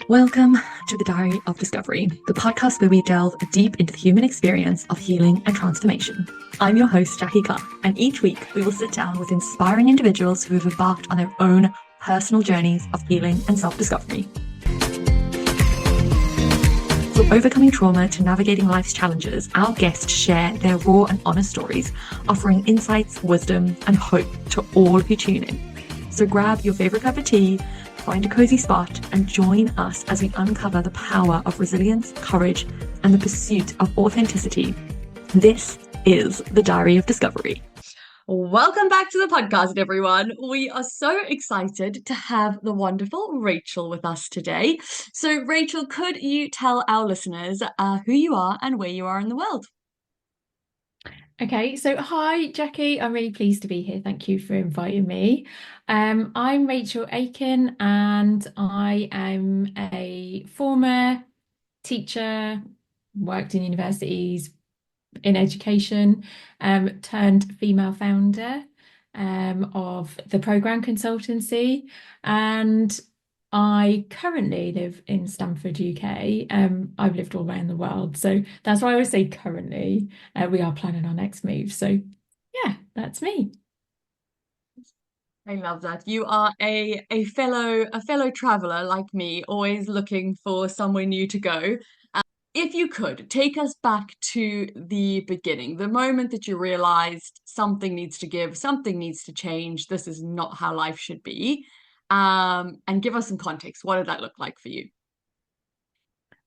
Welcome to the Diary of Discovery, the podcast where we delve deep into the human experience of healing and transformation. I'm your host, Jackie Clark, and each week we will sit down with inspiring individuals who have embarked on their own personal journeys of healing and self-discovery. From overcoming trauma to navigating life's challenges, our guests share their raw and honest stories, offering insights, wisdom, and hope to all who tune in. So grab your favorite cup of tea, find a cozy spot, and join us as we uncover the power of resilience, courage, and the pursuit of authenticity. This is the Diary of Discovery. Welcome back to the podcast, everyone. We are so excited to have the wonderful Rachel with us today. So, Rachel, could you tell our listeners who you are and where you are in the world? Okay, so hi Jackie, I'm really pleased to be here. Thank you for inviting me. I'm Rachel Aiken and I am a former teacher, worked in universities in education, turned female founder of the program consultancy, and I currently live in Stamford, UK. I've lived all around the world, so that's why I always say currently. We are planning our next move, so yeah, that's me. I love that. You are a fellow traveler like me, always looking for somewhere new to go. If you could take us back to the beginning, the moment that you realized something needs to give, something needs to change, this is not how life should be, and give us some context. What did that look like for you?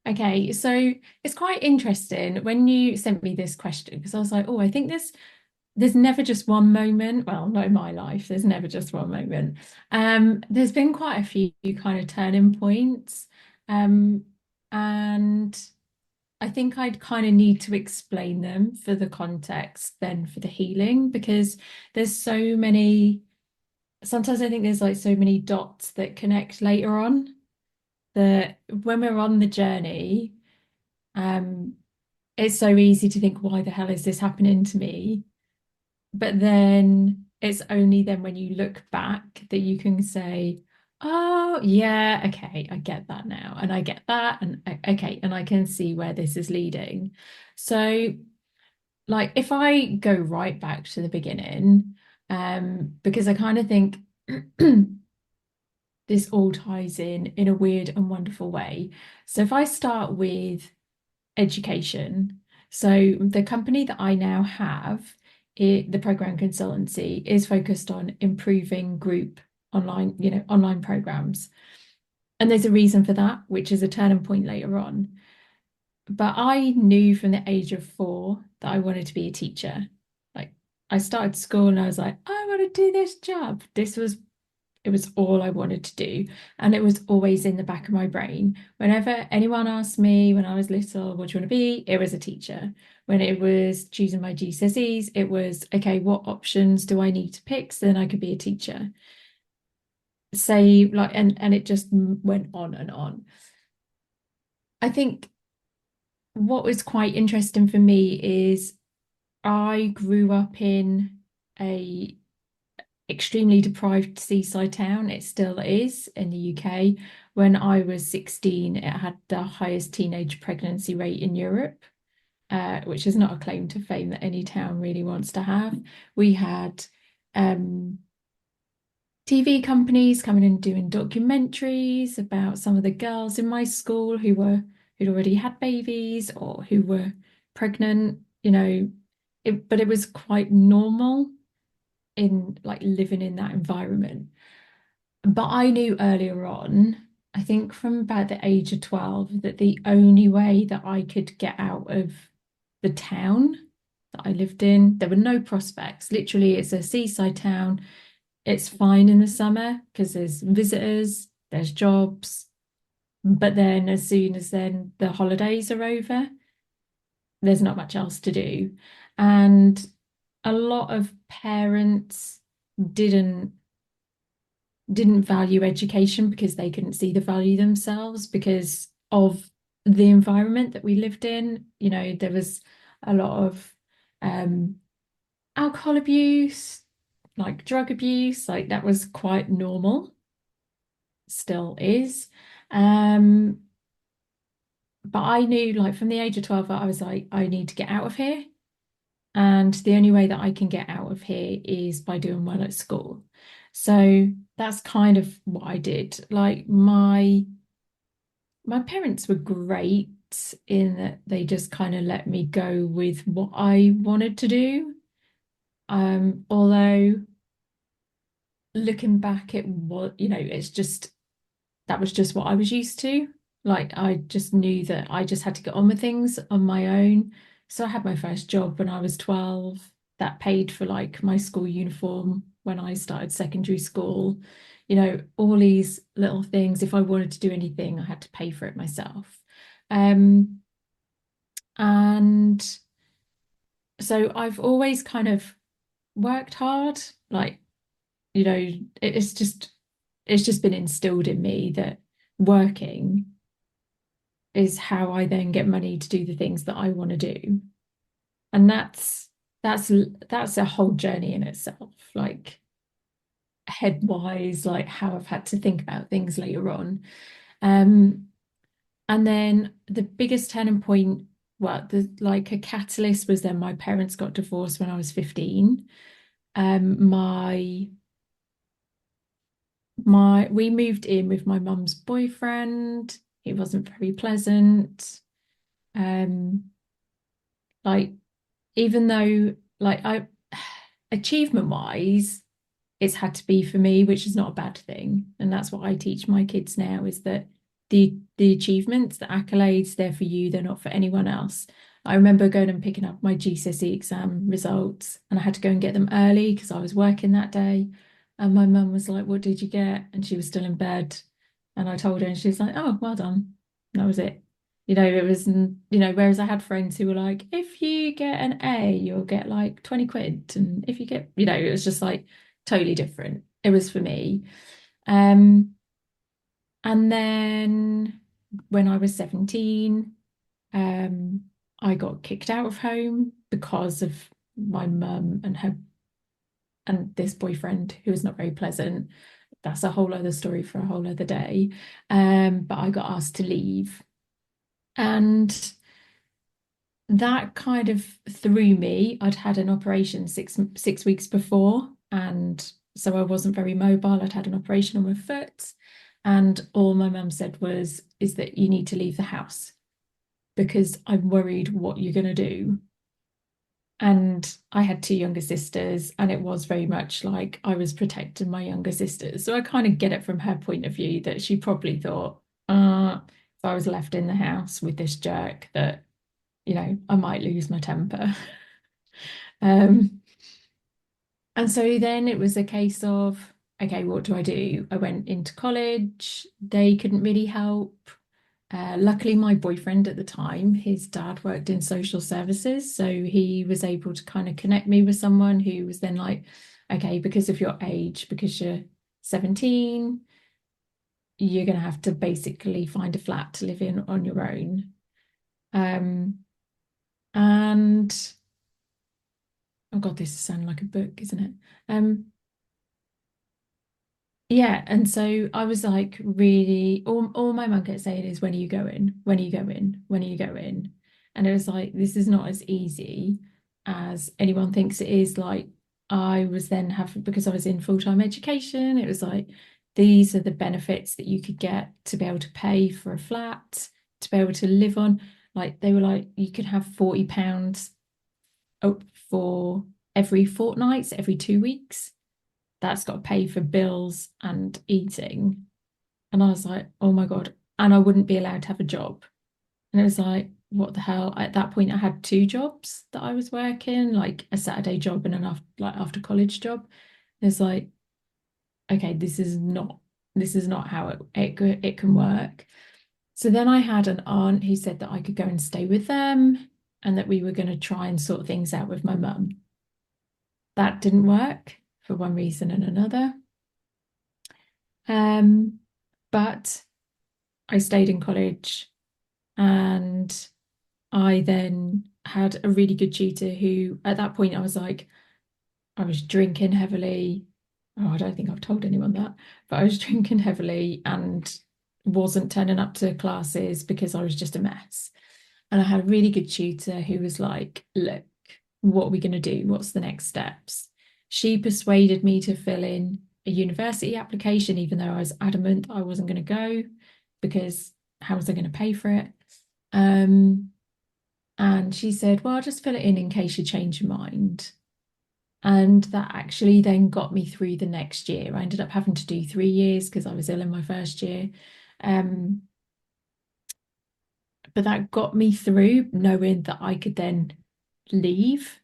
Okay, so it's quite interesting when you sent me this question because I was like, oh, I think there's never just one moment. Well, not in my life, there's never just one moment. There's been quite a few kind of turning points. Um, and I think I'd kind of need to explain them for the context then for the healing because there's so many, sometimes I think there's like so many dots that connect later on that when we're on the journey, um, it's so easy to think, why the hell is this happening to me? But then it's only then when you look back that you can say, oh, yeah, okay, I get that now. And I get that. And okay, and I can see where this is leading. So, like, if I go right back to the beginning, because I kind of think this all ties in a weird and wonderful way. So, if I start with education. So the company that I now have, the program consultancy, is focused on improving group online, online programs. And there's a reason for that, which is a turning point later on. But I knew from the age of 4 that I wanted to be a teacher. Like I started school and I was like, I want to do this job. It was all I wanted to do. And it was always in the back of my brain. Whenever anyone asked me when I was little, what do you want to be? It was a teacher. When it was choosing my GCSEs, it was, okay, what options do I need to pick so then I could be a teacher? Say like, and it just went on and on. I think what was quite interesting for me is I grew up in a extremely deprived seaside town. It still is in the UK. When I was 16, it had the highest teenage pregnancy rate in Europe, which is not a claim to fame that any town really wants to have. We had um, TV companies coming and doing documentaries about some of the girls in my school who'd already had babies or who were pregnant, but it was quite normal in like living in that environment. But I knew earlier on, I think from about the age of 12, that the only way that I could get out of the town that I lived in, there were no prospects. Literally, it's a seaside town. It's fine in the summer because there's visitors, there's jobs. But then as soon as then the holidays are over, there's not much else to do. And a lot of parents didn't didn't value education because they couldn't see the value themselves because of the environment that we lived in. There was a lot of um, alcohol abuse, like drug abuse, like that was quite normal. still is. Um, but I knew like from the age of 12, I was like, I need to get out of here. And the only way that I can get out of here is by doing well at school. So that's kind of what I did. Like my parents were great in that they just kind of let me go with what I wanted to do. Although looking back at what, it's just that was just what I was used to. Like I just knew that I just had to get on with things on my own. So I had my first job when I was 12 that paid for like my school uniform when I started secondary school. All these little things. If I wanted to do anything, I had to pay for it myself. Um, and so I've always kind of worked hard. Like, it's just been instilled in me that working is how I then get money to do the things that I want to do. And that's a whole journey in itself, like head wise, like how I've had to think about things later on. Um, and then the biggest turning point, well, the like a catalyst was then my parents got divorced when I was 15. My we moved in with my mum's boyfriend. He wasn't very pleasant. Um, like even though like I achievement wise, it's had to be for me, which is not a bad thing. And that's what I teach my kids now is that the achievements, the accolades, they're for you, they're not for anyone else. I remember going and picking up my GCSE exam results and I had to go and get them early because I was working that day. And my mum was like, "What did you get?" And she was still in bed. And I told her, and she was like, "Oh, well done." And that was it. It was, whereas I had friends who were like, if you get an A, you'll get like 20 quid. And if you get, it was just like totally different. It was for me. Um, and then when I was 17, um, I got kicked out of home because of my mum and this boyfriend who was not very pleasant. That's a whole other story for a whole other day. But I got asked to leave. And that kind of threw me. I'd had an operation six weeks before, and so I wasn't very mobile. I'd had an operation on my foot, and all my mum said is that you need to leave the house because I'm worried what you're going to do. And I had two younger sisters, and it was very much like I was protecting my younger sisters. So I kind of get it from her point of view that she probably thought, if I was left in the house with this jerk, that I might lose my temper. Um, and so then it was a case of, okay, what do I do? I went into college. They couldn't really help. Luckily, my boyfriend at the time, his dad worked in social services. So he was able to kind of connect me with someone who was then like, okay, because of your age, because you're 17, you're going to have to basically find a flat to live in on your own. Um, and oh God, this is sounding like a book, isn't it? Yeah, and so I was like really all my mum kept saying is when are you going? When are you going? When are you going? And it was like this is not as easy as anyone thinks it is. Like I was then having because I was in full-time education, it was like these are the benefits that you could get to be able to pay for a flat, to be able to live on. Like they were like you could have £40 for every fortnight, so every 2 weeks that's got to pay for bills and eating. And I was like, oh my God. And I wouldn't be allowed to have a job. And it was like, what the hell? At that point, I had two jobs that I was working, like a Saturday job and an after college job. It's like, okay, this is not how it can work. So then I had an aunt who said that I could go and stay with them and that we were going to try and sort things out with my mum. That didn't work for one reason and another. Um, but I stayed in college and I then had a really good tutor who, at that point, I was like, I was drinking heavily. Oh, I don't think I've told anyone that, but I was drinking heavily and wasn't turning up to classes because I was just a mess. And I had a really good tutor who was like, look, what are we going to do? What's the next steps? She persuaded me to fill in a university application, even though I was adamant I wasn't going to go because how was I going to pay for it? Um, and she said, well, I'll just fill it in case you change your mind. And that actually then got me through the next year. I ended up having to do 3 years because I was ill in my first year. Um, but that got me through knowing that I could then leave.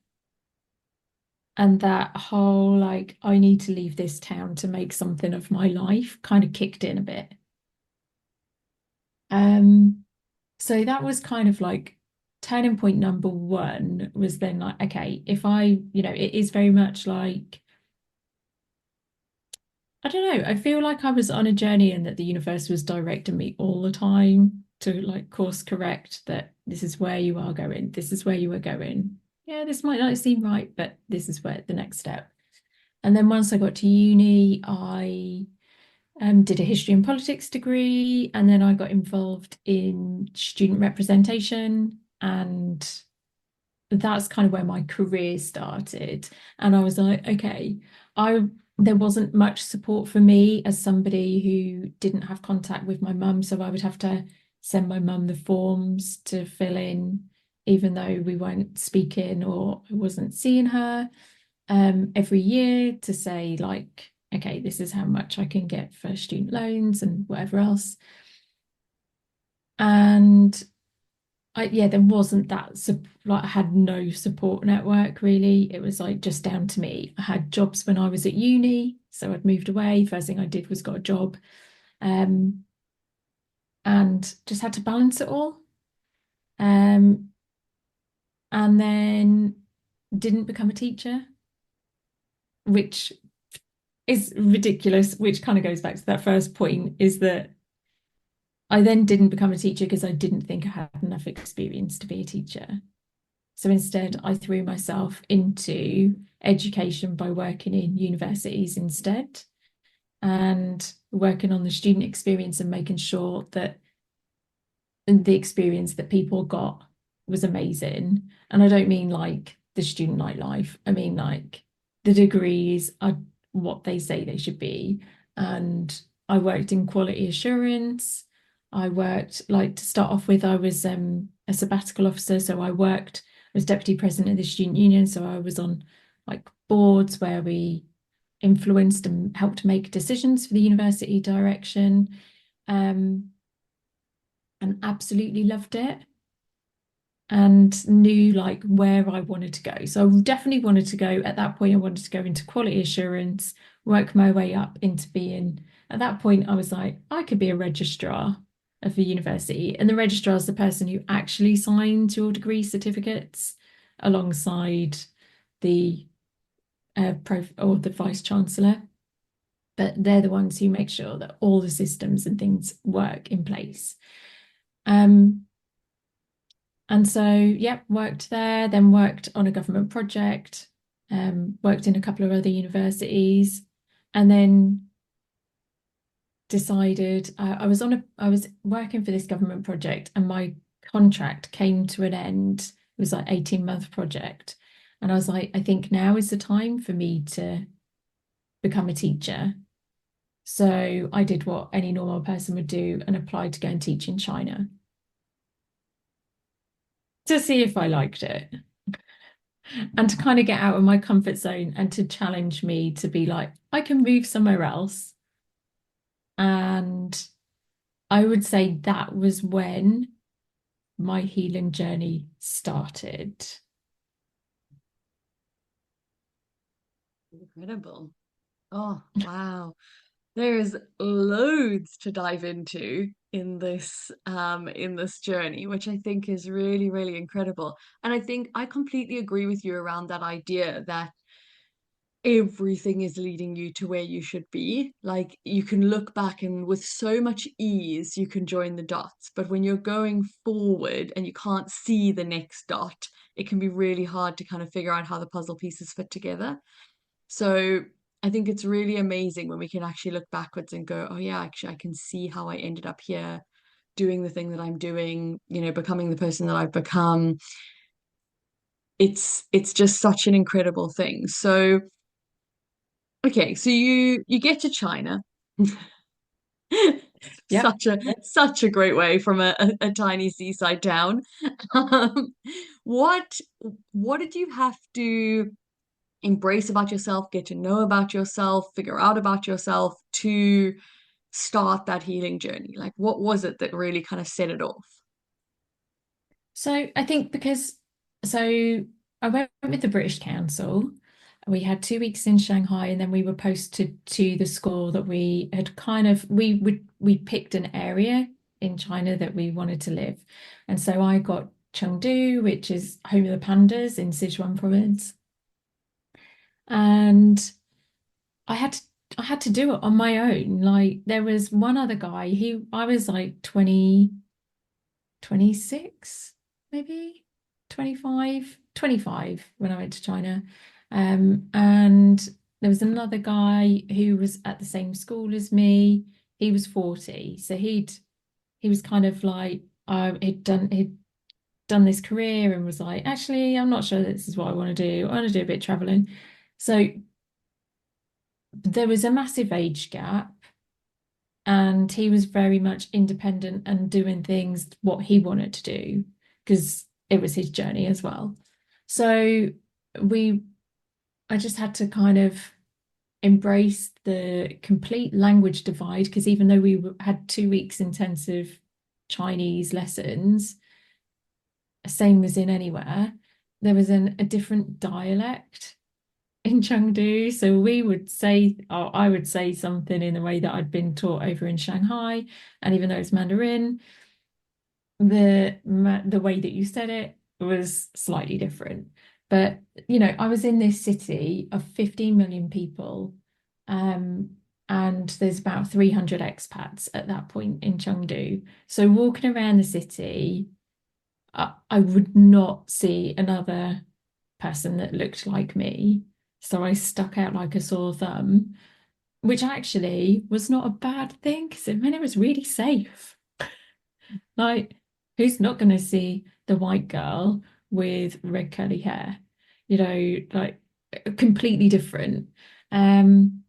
And that whole, like, I need to leave this town to make something of my life kind of kicked in a bit. Um, so that was kind of like turning point number one was then like, okay, if I, it is very much like, I don't know. I feel like I was on a journey and that the universe was directing me all the time to like course correct that this is where you are going. This is where you are going. Yeah, this might not seem right, but this is where the next step. And then once I got to uni, I did a history and politics degree, and then I got involved in student representation, and that's kind of where my career started. And I was like, okay, I there wasn't much support for me as somebody who didn't have contact with my mum, so I would have to send my mum the forms to fill in, even though we weren't speaking or I wasn't seeing her every year to say like, okay, this is how much I can get for student loans and whatever else. And yeah, there wasn't that like I had no support network really. It was like just down to me. I had jobs when I was at uni, so I'd moved away. First thing I did was got a job, um, and just had to balance it all. Um, and then didn't become a teacher, which is ridiculous. Which kind of goes back to that first point, is that I then didn't become a teacher because I didn't think I had enough experience to be a teacher. So instead, I threw myself into education by working in universities instead and working on the student experience and making sure that the experience that people got was amazing. And I don't mean like the student nightlife, I mean like the degrees are what they say they should be. And I worked in quality assurance. I worked like to start off with, I was a sabbatical officer. So I was deputy president of the student union. So I was on like boards where we influenced and helped make decisions for the university direction. Um, and absolutely loved it and knew like where I wanted to go. So I definitely wanted to go at that point, I wanted to go into quality assurance, work my way up into being, at that point, I was like, I could be a registrar of the university. And the registrar is the person who actually signs your degree certificates alongside the pro or the vice chancellor. But they're the ones who make sure that all the systems and things work in place. Um, And so, yeah, worked there, then worked on a government project, worked in a couple of other universities, and then decided I was working for this government project, and my contract came to an end. It was like 18-month project, and I was like, I think now is the time for me to become a teacher. So I did what any normal person would do and applied to go and teach in China to see if I liked it. And to kind of get out of my comfort zone and to challenge me to be like, I can move somewhere else. And I would say that was when my healing journey started. Incredible. Oh, wow. There's loads to dive into in this journey, which I think is really, really incredible. And I think I completely agree with you around that idea that everything is leading you to where you should be. Like you can look back and with so much ease you can join the dots, but when you're going forward and you can't see the next dot, it can be really hard to kind of figure out how the puzzle pieces fit together. So I think it's really amazing when we can actually look backwards and go, oh yeah, actually I can see how I ended up here doing the thing that I'm doing, becoming the person that I've become. It's just such an incredible thing. So, okay, so you get to China. Yep. Such a great way from a tiny seaside town. Um, what what did you have to embrace about yourself, get to know about yourself, figure out about yourself to start that healing journey? Like, what was it that really kind of set it off? So I think so I went with the British Council. We had 2 weeks in Shanghai, and then we were posted to the school that we had we picked an area in China that we wanted to live. And so I got Chengdu, which is home of the pandas in Sichuan province. And I had to I had to do it on my own. Like there was one other guy, I was like 26, maybe 25 when I went to China. And there was another guy who was at the same school as me. He was 40. So he was kind of like he'd done this career and was like, actually, I'm not sure this is what I want to do. I want to do a bit of traveling. So there was a massive age gap, and he was very much independent and doing things what he wanted to do because it was his journey as well. So we, I just had to kind of embrace the complete language divide because even though had 2 weeks intensive Chinese lessons, same as in anywhere, there was a different dialect in Chengdu. So we would say, or I would say something in the way that I'd been taught over in Shanghai. And even though it's Mandarin, the way that you said it was slightly different. But I was in this city of 15 million people, um, and there's about 300 expats at that point in Chengdu. So walking around the city, I would not see another person that looked like me. So I stuck out like a sore thumb, which actually was not a bad thing because it meant it was really safe. Like, who's not going to see the white girl with red curly hair? Like completely different. Um,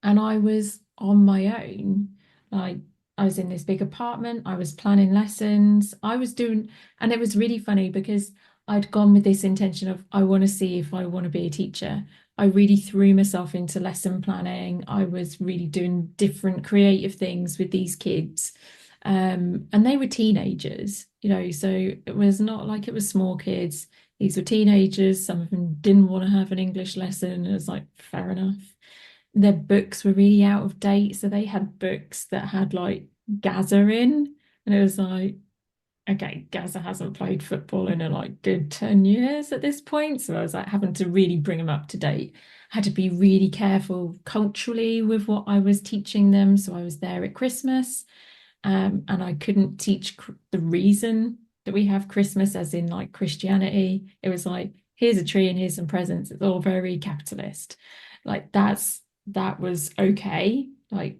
and I was on my own. Like I was in this big apartment, I was planning lessons, I was doing, and it was really funny because I'd gone with this intention of I want to see if I want to be a teacher. I really threw myself into lesson planning. I was really doing different creative things with these kids. And they were teenagers, so it was not like it was small kids. These were teenagers. Some of them didn't want to have an English lesson. It was like, fair enough. Their books were really out of date. So they had books that had like Gaza in. And it was like, okay, Gaza hasn't played football in a like good 10 years at this point. So I was like having to really bring them up to date. I had to be really careful culturally with what I was teaching them. So I was there at Christmas, and I couldn't teach the reason that we have Christmas, as in like Christianity. It was like, here's a tree and here's some presents. It's all very capitalist. Like that was okay. Like,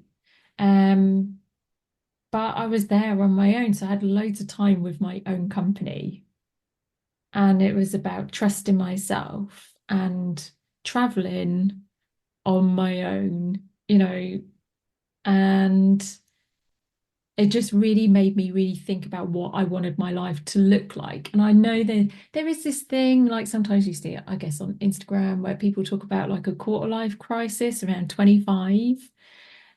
um, but I was there on my own, so I had loads of time with my own company. And it was about trusting myself and traveling on my own, and it just really made me really think about what I wanted my life to look like. And I know that there is this thing, like sometimes you see it, I guess, on Instagram where people talk about like a quarter life crisis around 25.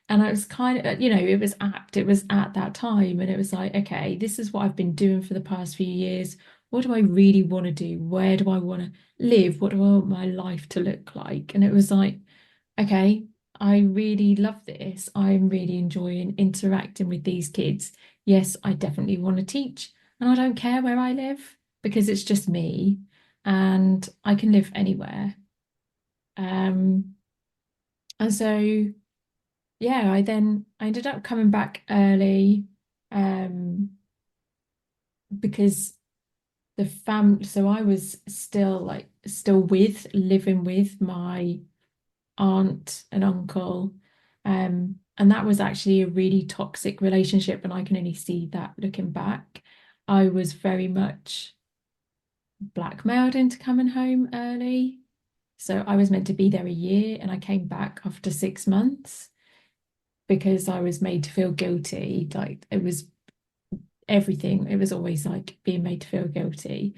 And I was kind of, it was apt. It was at that time. And it was like, okay, this is what I've been doing for the past few years. What do I really want to do? Where do I want to live? What do I want my life to look like? And it was like, okay, I really love this. I'm really enjoying interacting with these kids. Yes, I definitely want to teach, and I don't care where I live because it's just me and I can live anywhere. Um, and so yeah, I ended up coming back early, um, because the fam so I was still living with my aunt and uncle. And that was actually a really toxic relationship, and I can only see that looking back. I was very much blackmailed into coming home early. So I was meant to be there a year, and I came back after 6 months because I was made to feel guilty. Like it was everything. It was always like being made to feel guilty.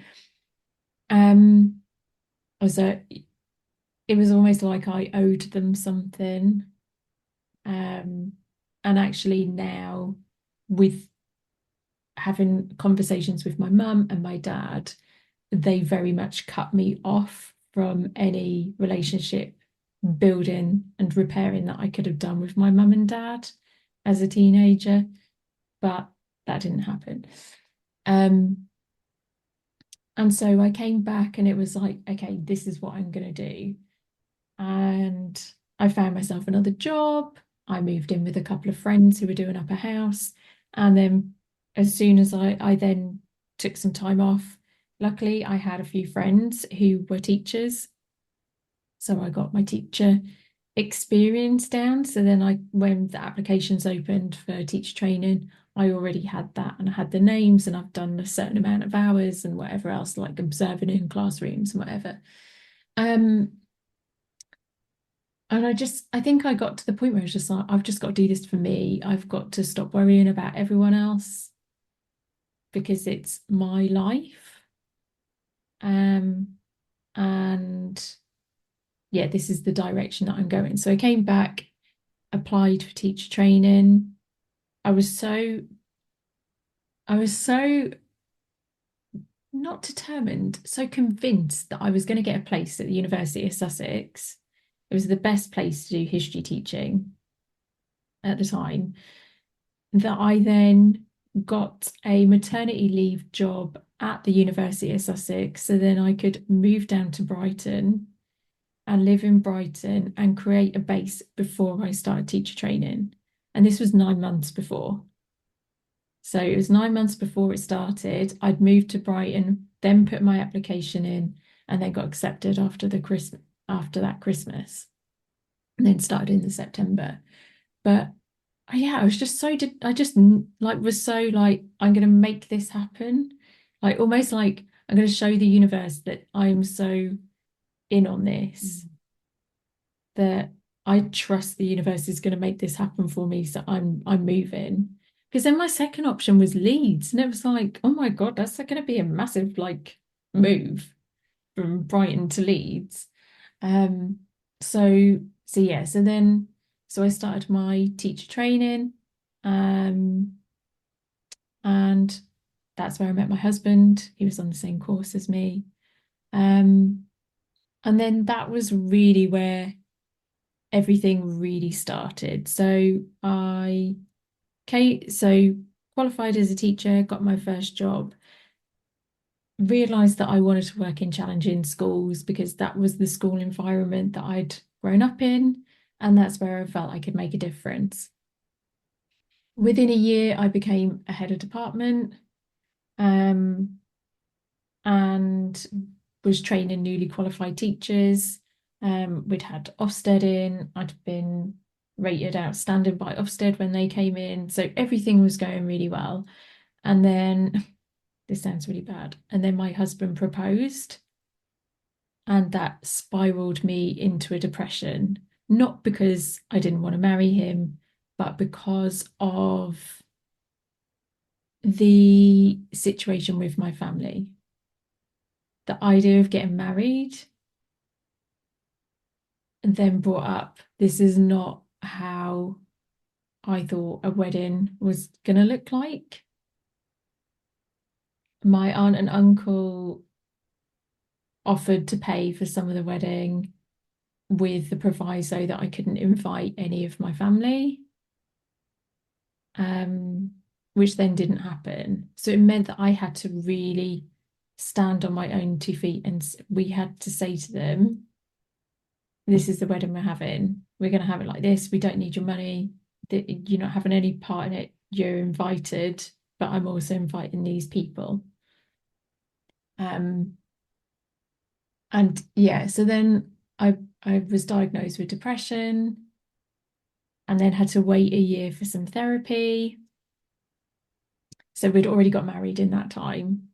Um, so it was almost like I owed them something. Um, and actually now, with having conversations with my mum and my dad, they very much cut me off from any relationship building and repairing that I could have done with my mum and dad as a teenager, but that didn't happen. Um, and so I came back and it was like, okay, this is what I'm going to do. And I found myself another job. I moved in with a couple of friends who were doing up a house. And then as soon as I then took some time off, luckily I had a few friends who were teachers. So I got my teacher experience down. So then when the applications opened for teacher training, I already had that and I had the names and I've done a certain amount of hours and whatever else, like observing in classrooms and whatever. Um, and I think I got to the point where it's just like, I've just got to do this for me. I've got to stop worrying about everyone else because it's my life. And yeah, this is the direction that I'm going. So I came back, applied for teacher training. I was so, I was so not determined, so convinced that I was going to get a place at the University of Sussex. It was the best place to do history teaching at the time, that I then got a maternity leave job at the University of Sussex. So then I could move down to Brighton and live in Brighton and create a base before I started teacher training. And this was 9 months before. So it was 9 months before it started. I'd moved to Brighton, then put my application in, and then got accepted after that Christmas, and then started in the September. But yeah, I was just so I just like was so like I'm going to make this happen, like almost like I'm going to show the universe that I'm so in on this, that I trust the universe is going to make this happen for me. So I'm moving. Because then my second option was Leeds, and it was like, oh my God, that's going to be a massive like move from Brighton to Leeds. Um, so yeah, so I started my teacher training, um, and that's where I met my husband. He was on the same course as me. Um, and then that was really where everything really started. So qualified as a teacher, got my first job, realized that I wanted to work in challenging schools because that was the school environment that I'd grown up in, and that's where I felt I could make a difference. Within a year, I became a head of department, um, and was training newly qualified teachers. We'd had Ofsted in, I'd been rated outstanding by Ofsted when they came in. So everything was going really well. And then this sounds really bad. And then my husband proposed, and that spiraled me into a depression, not because I didn't want to marry him, but because of the situation with my family. The idea of getting married and then brought up, this is not how I thought a wedding was going to look like. My aunt and uncle offered to pay for some of the wedding with the proviso that I couldn't invite any of my family, which then didn't happen. So it meant that I had to really stand on my own 2 feet, and we had to say to them, this is the wedding we're having. We're going to have it like this. We don't need your money. You're not having any part in it. You're invited, but I'm also inviting these people. And yeah, so then I was diagnosed with depression and then had to wait a year for some therapy. So we'd already got married in that time.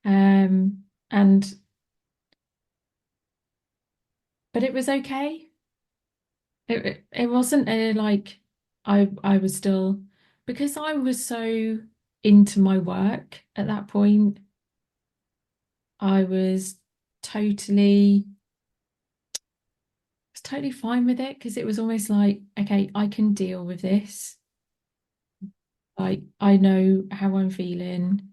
And but it was okay. It wasn't like I was still, because I was so into my work at that point. I totally was totally fine with it because it was almost like, okay, I can deal with this. Like I know how I'm feeling.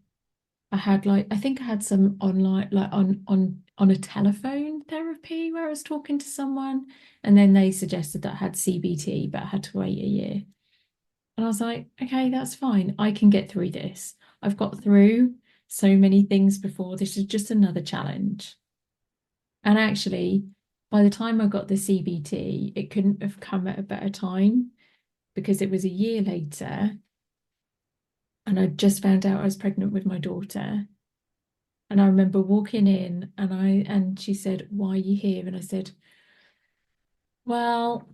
I think I had some online, like on a telephone therapy where I was talking to someone, and then they suggested that I had CBT, but I had to wait a year. And I was like, okay, that's fine. I can get through this. I've got through so many things before. This is just another challenge. And actually, by the time I got the CBT, it couldn't have come at a better time because it was a year later and I just found out I was pregnant with my daughter. And I remember walking in and she said, "Why are you here?" And I said, "Well,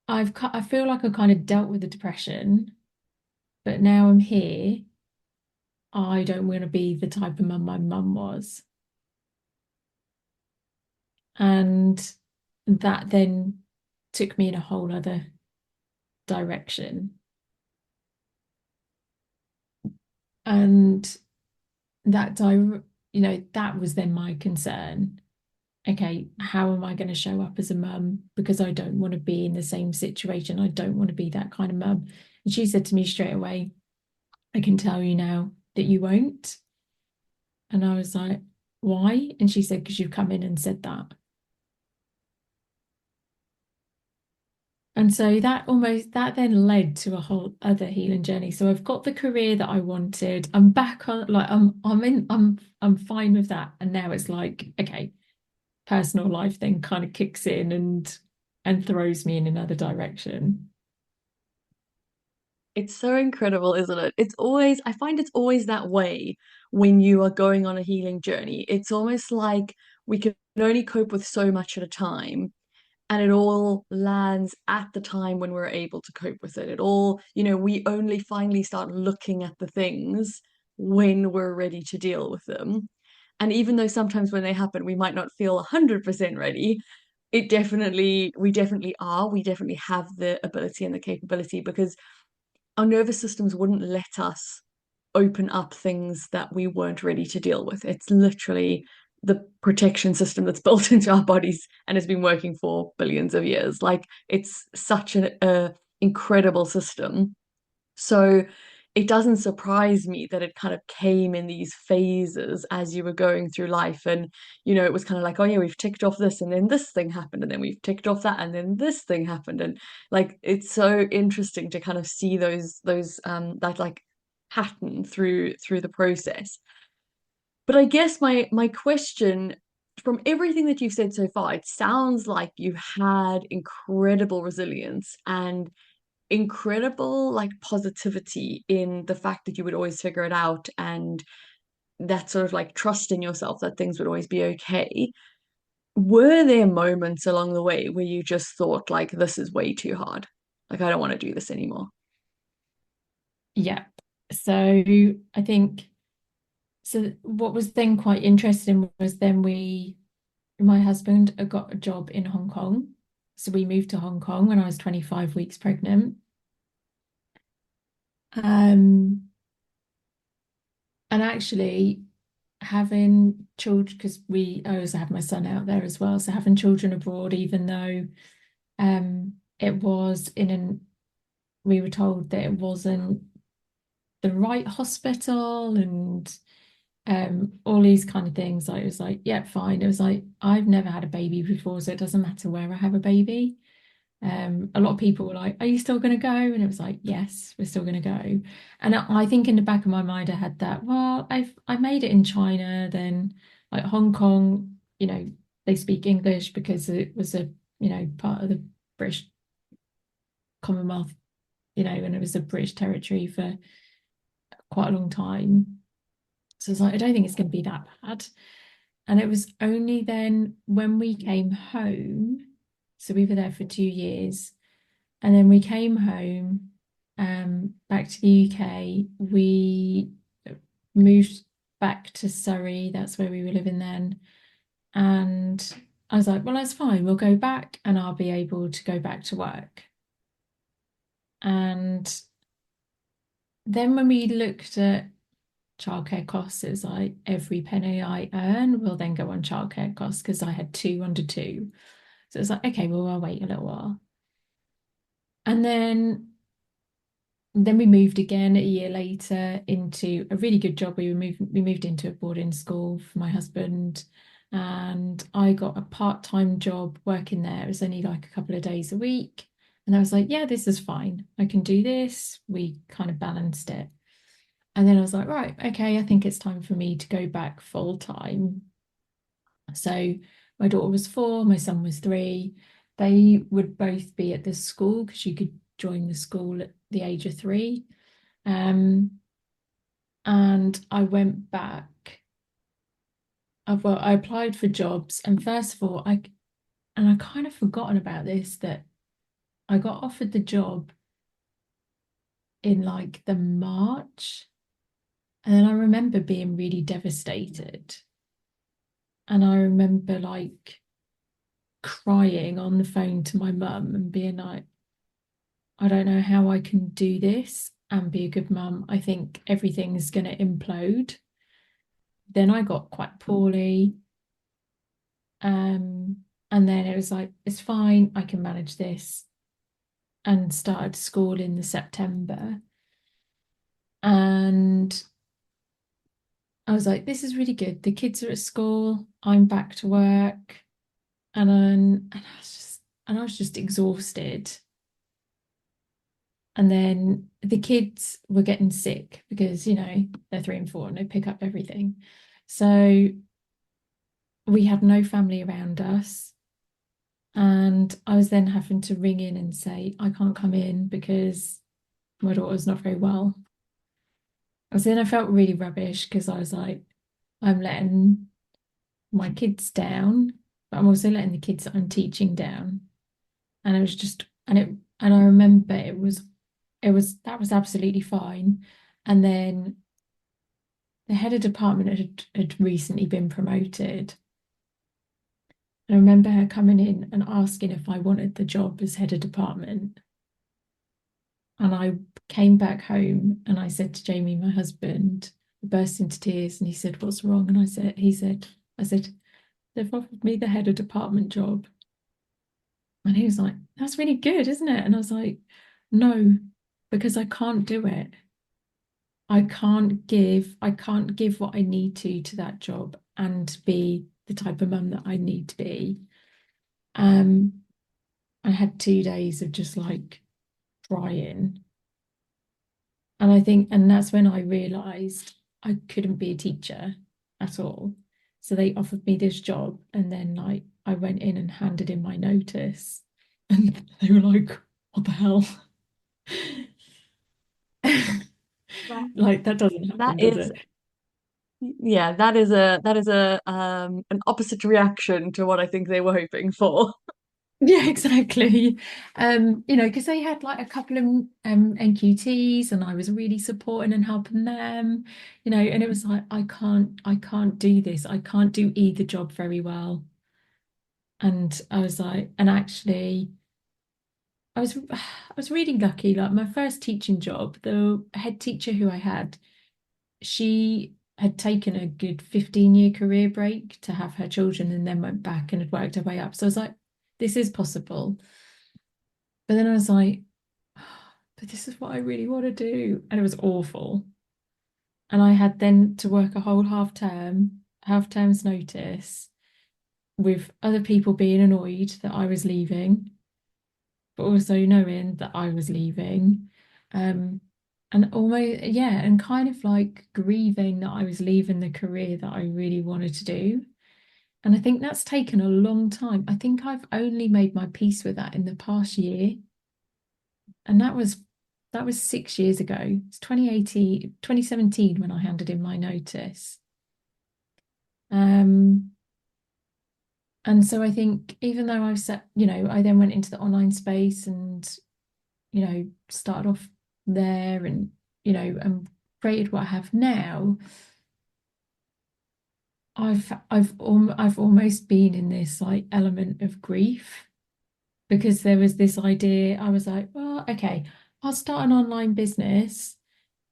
I feel like I kind of dealt with the depression, but now I'm here. I don't want to be the type of mum my mum was." And that then took me in a whole other direction. And that was then my concern. Okay, how am I going to show up as a mum? Because I don't want to be in the same situation. I don't want to be that kind of mum. And she said to me straight away, "I can tell you now that you won't." And I was like, "Why?" And she said, "Because you've come in and said that." And so that then led to a whole other healing journey. So I've got the career that I wanted. I'm back on, like I'm fine with that. And now it's like, okay, personal life then kind of kicks in and throws me in another direction. It's so incredible, isn't it? I find it's always that way when you are going on a healing journey. It's almost like we can only cope with so much at a time, and it all lands at the time when we're able to cope with it. It all, we only finally start looking at the things when we're ready to deal with them. And even though sometimes when they happen, we might not feel 100% ready, we definitely are. We definitely have the ability and the capability because our nervous systems wouldn't let us open up things that we weren't ready to deal with. It's literally the protection system that's built into our bodies and has been working for billions of years. Like it's such an incredible system. So it doesn't surprise me that it kind of came in these phases as you were going through life. And, it was kind of like, oh yeah, we've ticked off this and then this thing happened and then we've ticked off that and then this thing happened. And like it's so interesting to kind of see that like pattern through the process. But I guess my question from everything that you've said so far, it sounds like you had incredible resilience and incredible like positivity in the fact that you would always figure it out and that sort of like trust in yourself that things would always be okay. Were there moments along the way where you just thought like this is way too hard? Like I don't want to do this anymore. Yeah. So I think so what was then quite interesting was then my husband got a job in Hong Kong. So we moved to Hong Kong when I was 25 weeks pregnant. Um, and actually having children, because I also have my son out there as well. So having children abroad, even though it was we were told that it wasn't the right hospital and all these kind of things. Like it was like, yeah, fine. It was like I've never had a baby before, so it doesn't matter where I have a baby. A lot of people were like, "Are you still going to go?" And it was like, "Yes, we're still going to go." And I think in the back of my mind, I had that. Well, I made it in China, then like Hong Kong. They speak English because it was a part of the British Commonwealth. And it was a British territory for quite a long time. So it's like I don't think it's going to be that bad. And it was only then when we came home, so we were there for 2 years, and then we came home back to the UK. We moved back to Surrey, that's where we were living then. And I was like, well, that's fine, we'll go back and I'll be able to go back to work. And then when we looked at childcare costs, it was like every penny I earn will then go on childcare costs because I had two under two. So it's like, okay, well, I'll wait a little while. And then we moved again a year later into a really good job. We moved into a boarding school for my husband, and I got a part-time job working there. It was only like a couple of days a week. And I was like, yeah, this is fine. I can do this. We kind of balanced it. And then I was like, right, okay, I think it's time for me to go back full time. So my daughter was 4, my son was 3. They would both be at the school because you could join the school at the age of 3. And I went back. Well, I applied for jobs, and first of all, I kind of forgotten about this, that I got offered the job in like the March, and then I remember being really devastated. And I remember like crying on the phone to my mum and being like, I don't know how I can do this and be a good mum. I think everything's going to implode. Then I got quite poorly. And then it was like, it's fine, I can manage this. And started school in the September. And I was like, this is really good. The kids are at school, I'm back to work. And I was just exhausted. And then the kids were getting sick because, they're 3 and 4 and they pick up everything. So we had no family around us. And I was then having to ring in and say, I can't come in because my daughter's not very well. I felt really rubbish because I was like, I'm letting my kids down, but I'm also letting the kids that I'm teaching down. And it was just, and I remember that was absolutely fine. And then the head of department had recently been promoted. And I remember her coming in and asking if I wanted the job as head of department. And I came back home and I said to Jamie, my husband, burst into tears, and he said, what's wrong? And I said, they've offered me the head of department job. And he was like, that's really good, isn't it? And I was like, no, because I can't do it. I can't give what I need to that job and be the type of mum that I need to be. Um, I had 2 days of just like crying. And that's when I realized I couldn't be a teacher at all. So they offered me this job, and then like I went in and handed in my notice, and they were like, what the hell? That, Like that doesn't that happen, does is, it? yeah, that is a an opposite reaction to what I think they were hoping for. Yeah, exactly. Because they had like a couple of NQTs, and I was really supporting and helping them, and it was like I can't do this. I can't do either job very well. And I was like, and actually I was really lucky. Like my first teaching job, the head teacher who I had, she had taken a good 15-year career break to have her children and then went back and had worked her way up. So I was like, this is possible. But then I was like, but this is what I really want to do. And it was awful. And I had then to work a whole half term's notice, with other people being annoyed that I was leaving, but also knowing that I was leaving. Um, and almost, yeah, and kind of like grieving that I was leaving the career that I really wanted to do. And I think that's taken a long time. I think I've only made my peace with that in the past year. And that was 6 years ago. It's 2017 when I handed in my notice. And so I think even though I've set, I then went into the online space and, started off there and, and created what I have now, I've almost been in this like element of grief because there was this idea. I was like, well, okay, I'll start an online business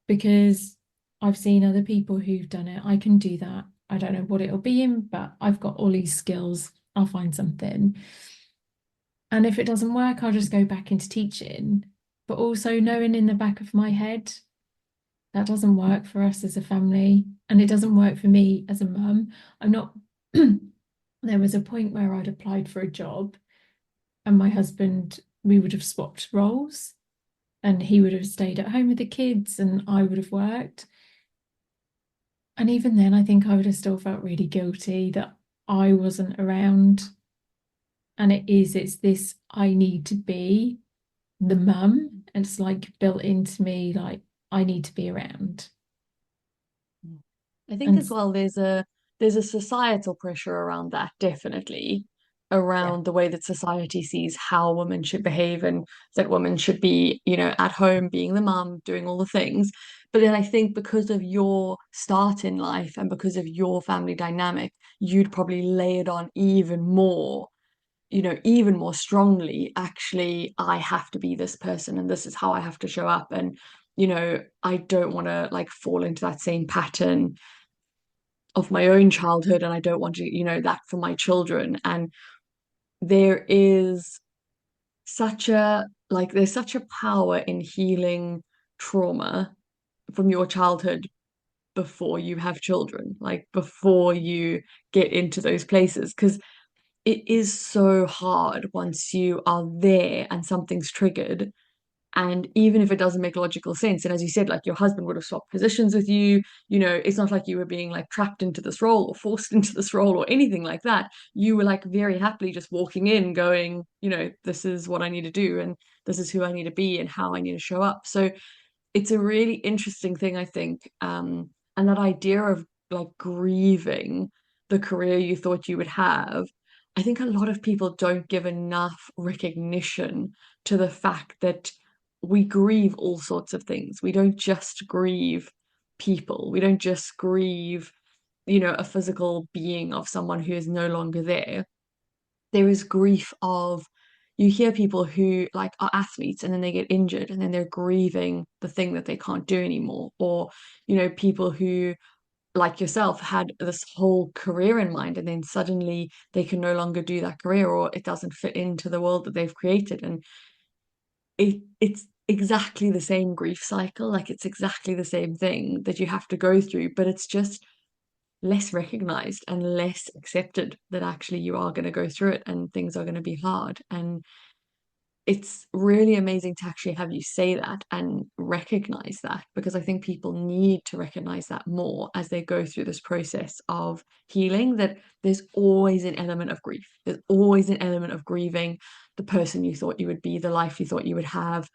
because I've seen other people who've done it. I can do that. I don't know what it'll be in, but I've got all these skills. I'll find something. And if it doesn't work, I'll just go back into teaching. But also knowing in the back of my head that doesn't work for us as a family, and it doesn't work for me as a mum. I'm not, there was a point where I'd applied for a job, and my husband, we would have swapped roles, and he would have stayed at home with the kids, and I would have worked. And even then, I think I would have still felt really guilty that I wasn't around. And it's this I need to be the mum. And it's like built into me, like I need to be around. I think And as well there's a societal pressure around that, definitely, yeah, around the way that society sees how women should behave and that women should be, at home being the mum, doing all the things. But then I think because of your start in life and because of your family dynamic, you'd probably lay it on even more, even more strongly. Actually, I have to be this person and this is how I have to show up. And, I don't want to like fall into that same pattern of my own childhood, and I don't want to, that for my children. And there is there's such a power in healing trauma from your childhood before you have children, like before you get into those places, because it is so hard once you are there and something's triggered. And even if it doesn't make logical sense, and as you said, like your husband would have swapped positions with you, it's not like you were being like trapped into this role or forced into this role or anything like that. You were like very happily just walking in, going, this is what I need to do, and this is who I need to be, and how I need to show up. So it's a really interesting thing, I think. And that idea of like grieving the career you thought you would have, I think a lot of people don't give enough recognition to the fact that we grieve all sorts of things. We don't just grieve people. We don't just grieve, a physical being of someone who is no longer there. There is grief of, you hear people who like are athletes and then they get injured and then they're grieving the thing that they can't do anymore. Or, people who like yourself had this whole career in mind and then suddenly they can no longer do that career, or it doesn't fit into the world that they've created. And it's exactly the same grief cycle, like it's exactly the same thing that you have to go through, but it's just less recognized and less accepted that actually you are going to go through it and things are going to be hard. And it's really amazing to actually have you say that and recognize that, because I think people need to recognize that more as they go through this process of healing, that there's always an element of grief. There's always an element of grieving the person you thought you would be, the life you thought you would have,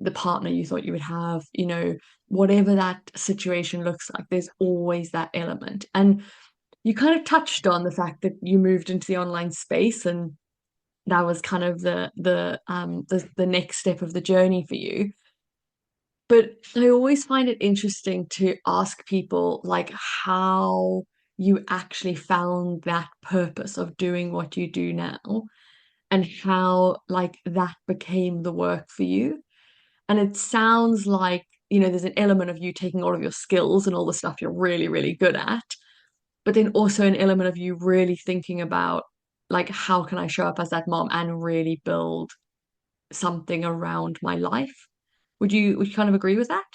the partner you thought you would have, whatever that situation looks like, there's always that element. And you kind of touched on the fact that you moved into the online space, and that was kind of the next step of the journey for you. But I always find it interesting to ask people like how you actually found that purpose of doing what you do now, and how like that became the work for you. And it sounds like, there's an element of you taking all of your skills and all the stuff you're really, really good at, but then also an element of you really thinking about like how can I show up as that mom and really build something around my life. Would you kind of agree with that?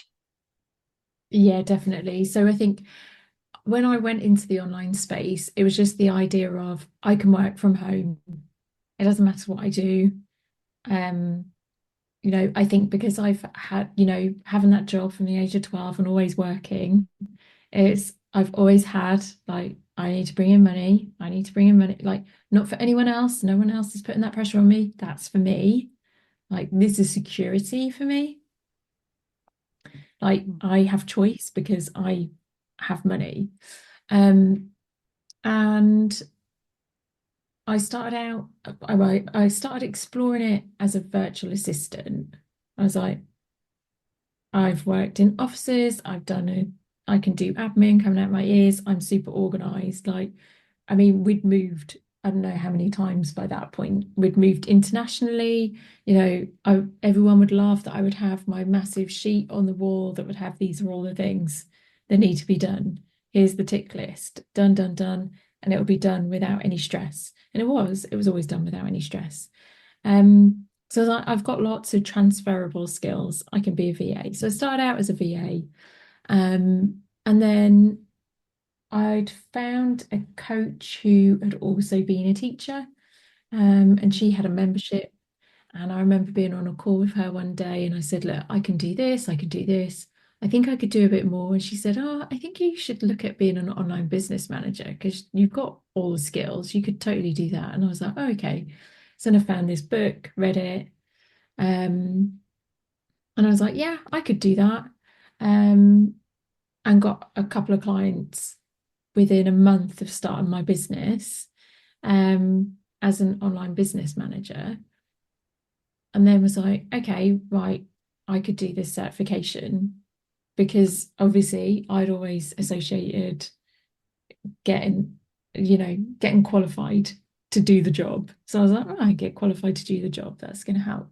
yeah, definitely. So I think when I went into the online space, it was just the idea of I can work from home. It doesn't matter what I do. Um, I think because I've had, having that job from the age of 12 and always working, I've always had like I need to bring in money. I need to bring in money, like not for anyone else. No one else is putting that pressure on me. That's for me. Like this is security for me. Like I have choice because I have money. Um, and I started out, I started exploring it as a virtual assistant. I was like, I've worked in offices, I can do admin coming out my ears, I'm super organized. Like, I mean, we'd moved, I don't know how many times by that point. We'd moved internationally. Everyone would laugh that I would have my massive sheet on the wall that would have these are all the things that need to be done. Here's the tick list, done, done, done. And it would be done without any stress. And it was always done without any stress. So I've got lots of transferable skills. I can be a VA. So I started out as a VA. And then I'd found a coach who had also been a teacher, and she had a membership. And I remember being on a call with her one day, and I said, "Look, I can do this, I can do this. I think I could do a bit more." And she said, "Oh, I think you should look at being an online business manager because you've got all the skills. You could totally do that." And I was like, "Oh, okay." So then I found this book, read it, um, and I was like, "Yeah, I could do that." Um, and got a couple of clients within a month of starting my business as an online business manager. And then was like, okay, right, I could do this certification because obviously I'd always associated getting, getting qualified to do the job. So I was like, oh, I get qualified to do the job. That's going to help.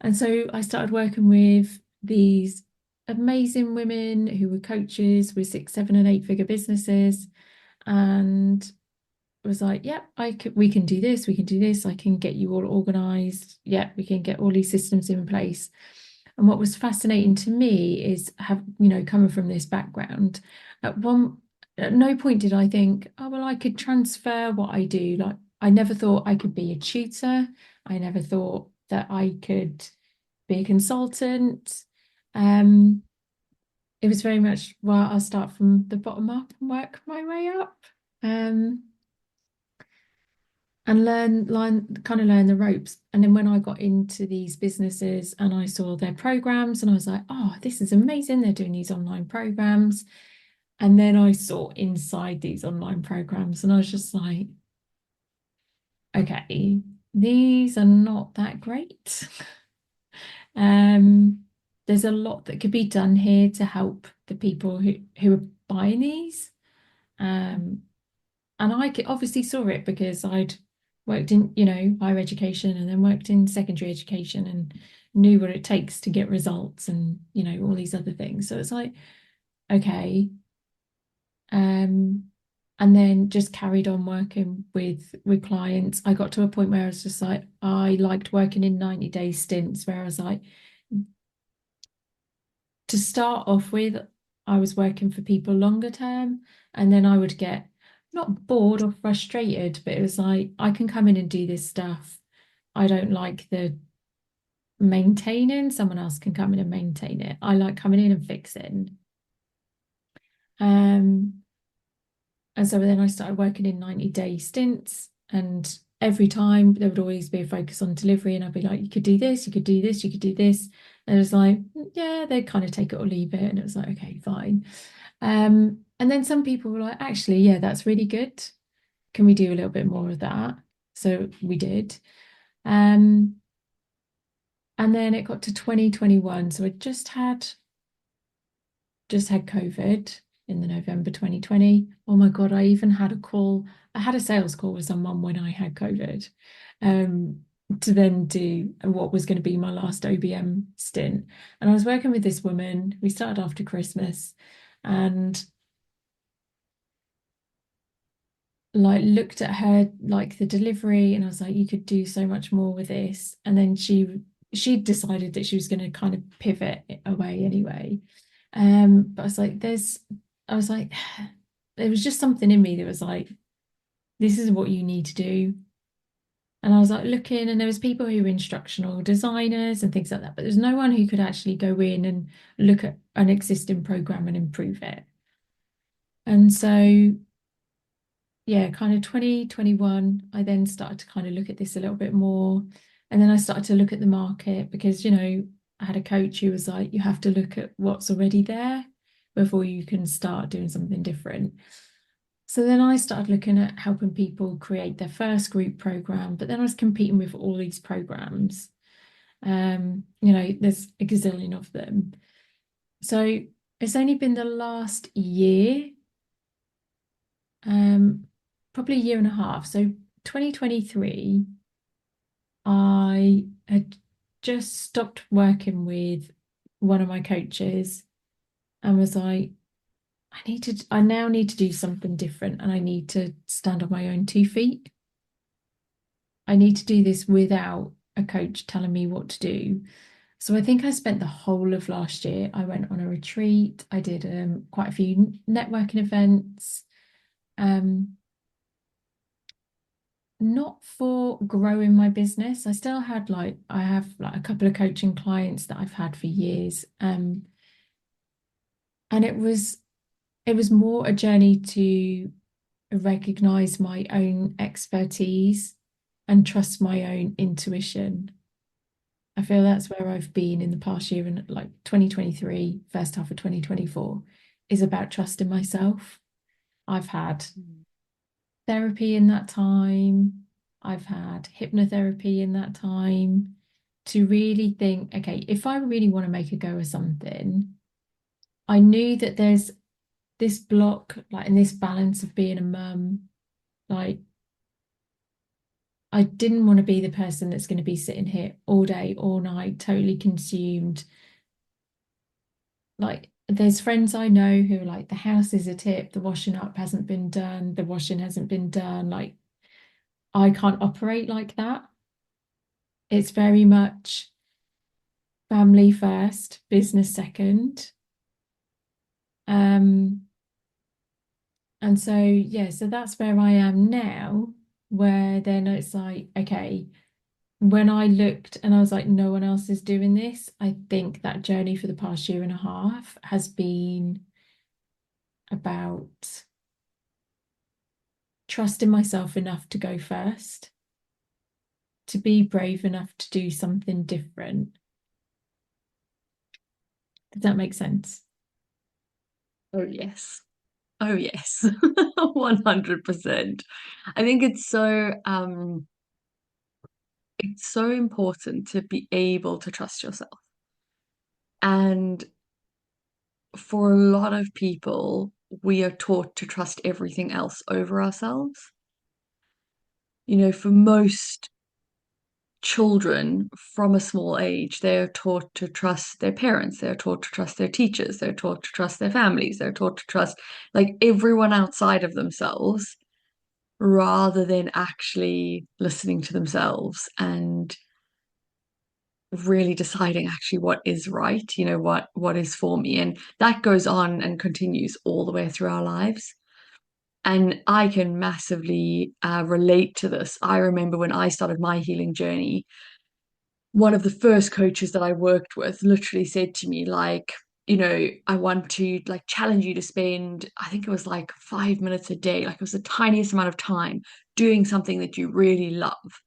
And so I started working with these amazing women who were coaches with 6, 7, and 8 figure businesses. And was like, yep, we can do this, we can do this, I can get you all organized. Yeah, we can get all these systems in place. And what was fascinating to me is coming from this background, at no point did I think, oh, well, I could transfer what I do. Like, I never thought I could be a tutor. I never thought that I could be a consultant. Um, it was very much, well, I'll start from the bottom up and work my way up. Um, and learn the ropes. And then when I got into these businesses and I saw their programs, and I was like, oh, this is amazing. They're doing these online programs. And then I saw inside these online programs, and I was just like, okay, these are not that great. Um, there's a lot that could be done here to help the people who are buying these. Um, and obviously saw it because I'd worked in, higher education and then worked in secondary education and knew what it takes to get results and, all these other things. So it's like, okay. And then just carried on working with clients. I got to a point where I was just like, I liked working in 90-day stints where I was like, to start off with, I was working for people longer term, and then I would get not bored or frustrated, but it was like, I can come in and do this stuff. I don't like the maintaining, someone else can come in and maintain it. I like coming in and fixing. Um, and so then I started working in 90-day stints, and every time there would always be a focus on delivery, and I'd be like, you could do this, you could do this, you could do this. And it was like, yeah, they'd kind of take it or leave it. And it was like, okay, fine. And then some people were like, actually, yeah, that's really good. Can we do a little bit more of that? So we did. Um, and then it got to 2021. So I just had COVID in the November 2020. Oh my God, I even had a call. I had a sales call with someone when I had COVID, to then do what was going to be my last OBM stint. And I was working with this woman. We started after Christmas and like looked at her like the delivery and I was like, you could do so much more with this. And then she decided that she was going to kind of pivot away anyway. But I was like, there was just something in me that was like, this is what you need to do. And I was like looking, and there was people who were instructional designers and things like that, but there's no one who could actually go in and look at an existing program and improve it. And so, yeah, kind of 2021, I then started to kind of look at this a little bit more. And then I started to look at the market because, I had a coach who was like, you have to look at what's already there before you can start doing something different. So then I started looking at helping people create their first group program, but then I was competing with all these programs. There's a gazillion of them. So it's only been the last year, um, probably a year and a half. So 2023, I had just stopped working with one of my coaches and was like, I now need to do something different and I need to stand on my own 2 feet. I need to do this without a coach telling me what to do. So I think I spent the whole of last year. I went on a retreat. I did quite a few networking events. Um, not for growing my business. I have like a couple of coaching clients that I've had for years. And it was more a journey to recognize my own expertise and trust my own intuition. I feel that's where I've been in the past year, and like 2023, first half of 2024 is about trusting myself. I've had therapy in that time. I've had hypnotherapy in that time to really think, okay, if I really want to make a go of something, I knew that there's this block, like in this balance of being a mum, like I didn't want to be the person that's going to be sitting here all day, all night, totally consumed. Like there's friends I know who are like, the house is a tip, the washing up hasn't been done, the washing hasn't been done. Like I can't operate like that. It's very much family first, business second. Um, and so yeah, so that's where I am now, where then it's like, okay, when I looked and I was like, no one else is doing this, I think that journey for the past year and a half has been about trusting myself enough to go first, to be brave enough to do something different. Does that make sense? Oh, yes. Oh, yes. 100%. I think it's so important to be able to trust yourself. And for a lot of people, we are taught to trust everything else over ourselves. For most children from a small age, they're taught to trust their parents, they're taught to trust their teachers, they're taught to trust their families, they're taught to trust like everyone outside of themselves rather than actually listening to themselves and really deciding actually what is right, what is for me. And that goes on and continues all the way through our lives. And I can massively relate to this. I remember when I started my healing journey, one of the first coaches that I worked with literally said to me, like, I want to like challenge you to spend, I think it was like 5 minutes a day, like it was the tiniest amount of time doing something that you really love.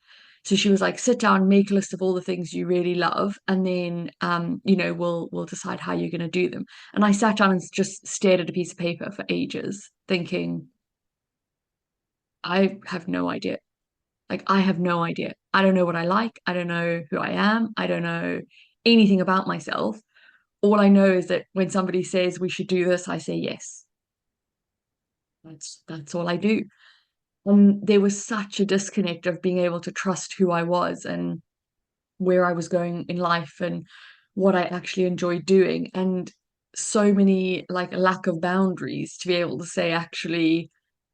So she was like, sit down, make a list of all the things you really love, and then we'll decide how you're gonna do them. And I sat down and just stared at a piece of paper for ages, thinking, I have no idea. Like, I have no idea. I don't know what I like. I don't know who I am. I don't know anything about myself. All I know is that when somebody says we should do this, I say yes. That's all I do. And there was such a disconnect of being able to trust who I was and where I was going in life and what I actually enjoyed doing. And so many like lack of boundaries to be able to say, actually,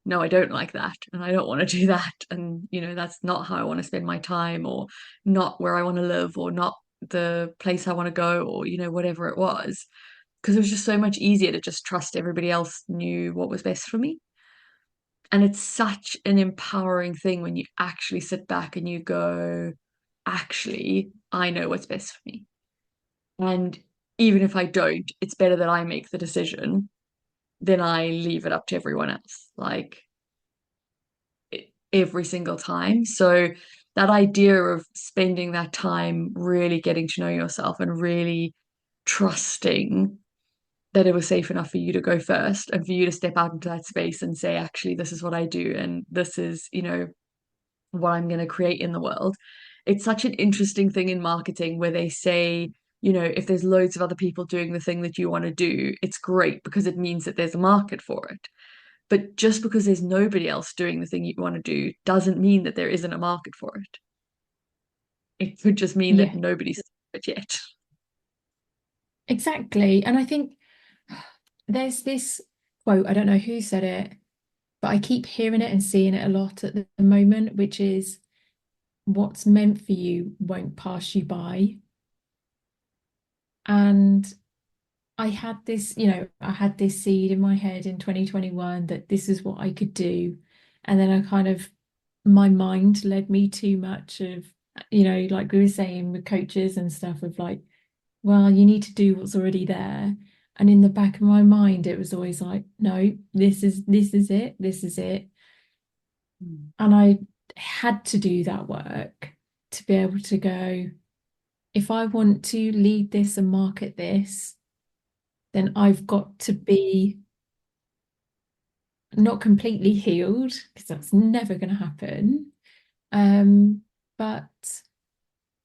no, I don't like that. And I don't want to do that. And, that's not how I want to spend my time or not where I want to live or not the place I want to go or, whatever it was. Because it was just so much easier to just trust everybody else knew what was best for me. And it's such an empowering thing when you actually sit back and you go, actually, I know what's best for me. And even if I don't, it's better that I make the decision than I leave it up to everyone else, like every single time. So that idea of spending that time really getting to know yourself and really trusting that it was safe enough for you to go first and for you to step out into that space and say, actually, this is what I do and this is, what I'm going to create in the world. It's such an interesting thing in marketing where they say, if there's loads of other people doing the thing that you want to do, it's great because it means that there's a market for it. But just because there's nobody else doing the thing you want to do doesn't mean that there isn't a market for it. It could just mean that Yeah, nobody's it yet. exactly. And I think there's this quote, I don't know who said it, but I keep hearing it and seeing it a lot at the moment, which is what's meant for you won't pass you by. And I had this seed in my head in 2021 that this is what I could do. And then my mind led me too much of, like we were saying with coaches and stuff of like, well, you need to do what's already there. And in the back of my mind, it was always like, no, this is it, this is it. Mm. And I had to do that work to be able to go, if I want to lead this and market this, then I've got to be not completely healed because that's never going to happen. Um, but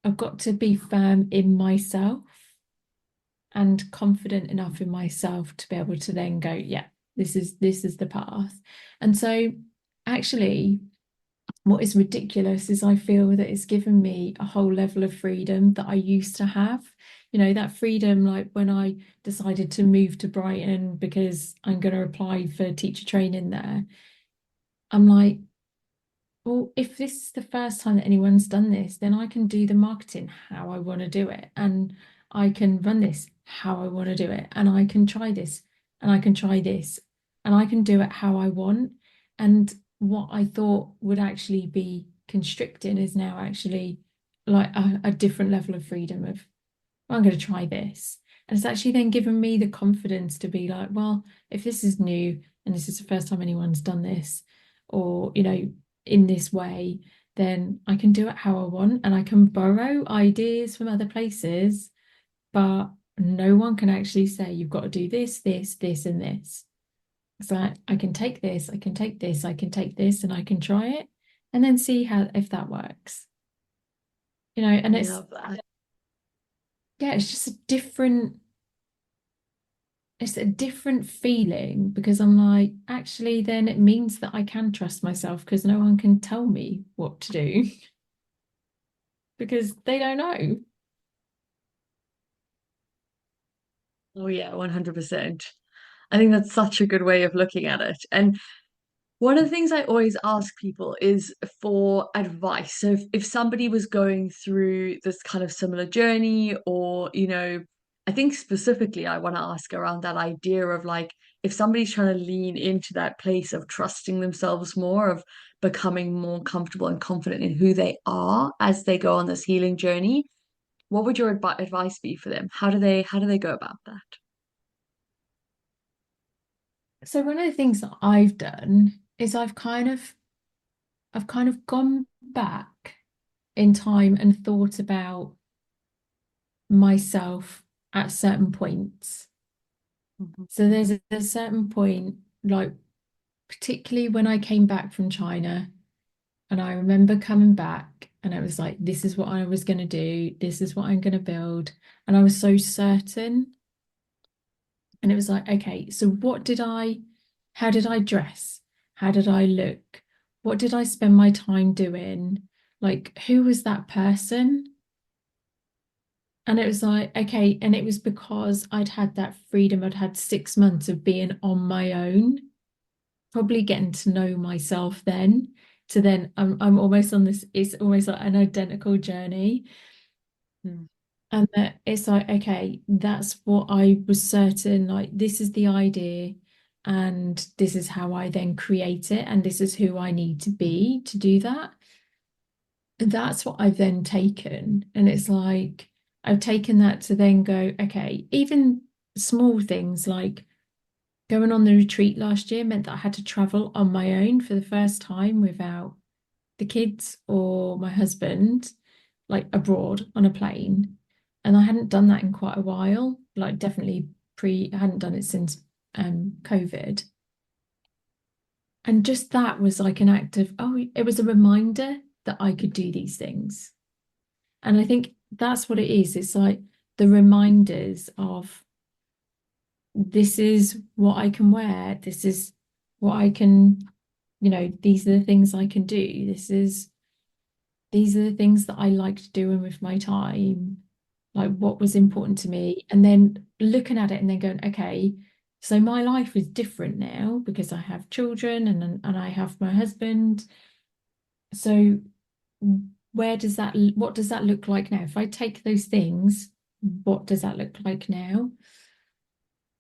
I've got to be firm in myself and confident enough in myself to be able to then go, yeah, this is the path. And so actually what is ridiculous is I feel that it's given me a whole level of freedom that I used to have. That freedom, like when I decided to move to Brighton because I'm going to apply for teacher training there, I'm like, well, if this is the first time that anyone's done this, then I can do the marketing how I want to do it. And I can run this how I want to do it. And I can try this and I can try this and I can do it how I want. And what I thought would actually be constricting is now actually like a different level of freedom of, well, I'm going to try this. And it's actually then given me the confidence to be like, well, if this is new and this is the first time anyone's done this, or, in this way, then I can do it how I want and I can borrow ideas from other places, but no one can actually say you've got to do this, this, this, and this. It's like I can take this, I can take this, I can take this, and I can try it and then see how if that works. And I it's love that. yeah, it's a different feeling because I'm like, actually, then it means that I can trust myself because no one can tell me what to do because they don't know. Oh yeah, 100%. I think that's such a good way of looking at it. And one of the things I always ask people is for advice. So if somebody was going through this kind of similar journey, or, I think specifically I want to ask around that idea of like, if somebody's trying to lean into that place of trusting themselves more, of becoming more comfortable and confident in who they are as they go on this healing journey, what would your advice be for them? How do they go about that? So one of the things that I've done is I've kind of gone back in time and thought about myself at certain points. Mhm. So there's a certain point, like particularly when I came back from China, and I remember coming back and I was like, this is what I was going to do, this is what I'm going to build. And I was so certain. And it was like, okay, so how did I dress? How did I look? What did I spend my time doing? Like, who was that person? And it was like, okay, and it was because I'd had that freedom. I'd had 6 months of being on my own, probably getting to know myself then. To then I'm almost on this, it's almost like an identical journey. Mm. And that it's like, okay, that's what I was certain, like this is the idea, and this is how I then create it, and this is who I need to be to do that. And that's what I've then taken. And it's like I've taken that to then go, okay, even small things like going on the retreat last year meant that I had to travel on my own for the first time without the kids or my husband, like abroad on a plane. And I hadn't done that in quite a while, like definitely I hadn't done it since COVID. And just that was like an act of, oh, it was a reminder that I could do these things. And I think that's what it is. It's like the reminders of this is what I can wear. This is what I can, these are the things I can do. These are the things that I liked doing with my time, like what was important to me. And then looking at it and then going, okay, so my life is different now because I have children and I have my husband. So what does that look like now? If I take those things, what does that look like now?